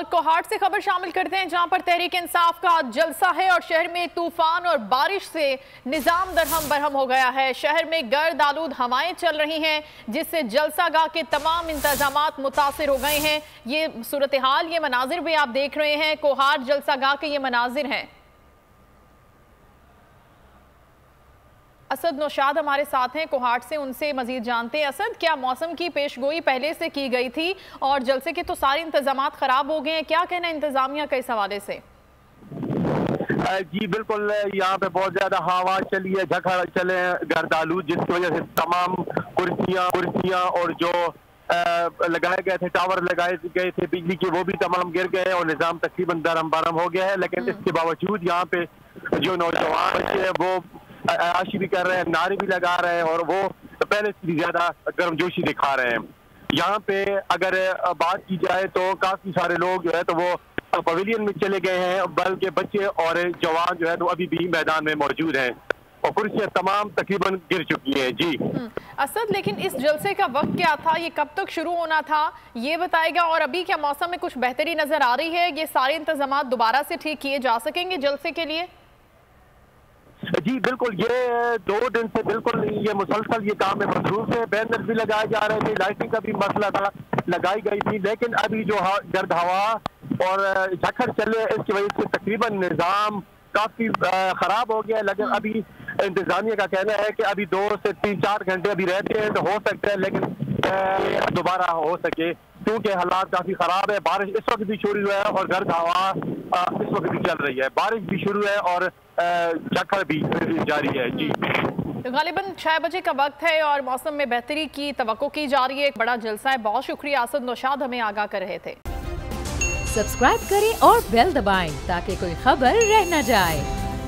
और कोहाट से खबर शामिल करते हैं, जहां पर तहरीक इंसाफ का जलसा है और शहर में तूफान और बारिश से निजाम दरहम बरहम हो गया है। शहर में गर्द आलूद हवाएं चल रही हैं, जिससे जलसागाह के तमाम इंतजामात मुतासिर हो गए हैं। ये सूरत हाल, ये मनाजिर भी आप देख रहे हैं, कोहाट जलसागाह के ये मनाजिर हैं। असद नौशाद हमारे साथ हैं कोहाट से, उनसे मजीद जानते हैं। असद, क्या मौसम की पेशगोई पहले से की गई थी और जलसे के तो सारे इंतजामात खराब हो गए हैं, क्या कहना इंतजामिया का इस हवाले से? जी बिल्कुल, यहाँ पे बहुत ज्यादा हवा चली है, झखड़ चले गर्दालू, जिसकी वजह से तमाम कुर्सियाँ और जो लगाए गए थे, टावर लगाए गए थे बिजली के, वो भी तमाम गिर गए और निजाम तकरीबन दरम बरम हो गया है। लेकिन इसके बावजूद यहाँ पे जो नौजवान बच्चे हैं वो आशी भी कर रहे हैं, नारे भी लगा रहे हैं और वो पहले से भी ज्यादा गर्मजोशी दिखा रहे हैं। यहाँ पे अगर बात की जाए तो काफी सारे लोग जो है तो वो पवेलियन में चले गए हैं, बल्कि बच्चे और जवान जो है तो अभी भी मैदान में मौजूद हैं और कुर्सियां तमाम तकरीबन गिर चुकी हैं। जी असद, लेकिन इस जलसे का वक्त क्या था, ये कब तक शुरू होना था, ये बताएगा? और अभी क्या मौसम में कुछ बेहतरी नजर आ रही है? ये सारे इंतजाम दोबारा से ठीक किए जा सकेंगे जलसे के लिए? जी बिल्कुल, ये 2 दिन से बिल्कुल ये मुसलसल ये काम में मसरूफ है। बैनर भी लगाए जा रहे थे, लाइटिंग का भी मसला था, लगाई गई थी, लेकिन अभी जो गर्द हवा और झक्खड़ चले, इसकी वजह से तकरीबन निज़ाम काफी खराब हो गया। लेकिन अभी इंतजामिया का कहना है कि अभी 2 से 3-4 घंटे अभी रहते हैं तो हो सकता है, लेकिन दोबारा हो सके, क्योंकि हालात काफी खराब है। बारिश इस वक्त भी शुरू है और गर्द हवा इस वक्त भी चल रही है, बारिश भी शुरू है और झक्खड़ भी जारी है। जी तो गालिबन 6 बजे का वक्त है और मौसम में बेहतरी की तवक्को की जा रही है। एक बड़ा जलसा है। बहुत शुक्रिया असद नौशाद, हमें आगाह कर रहे थे। सब्सक्राइब करें और बेल दबाएं ताकि कोई खबर रह न जाए।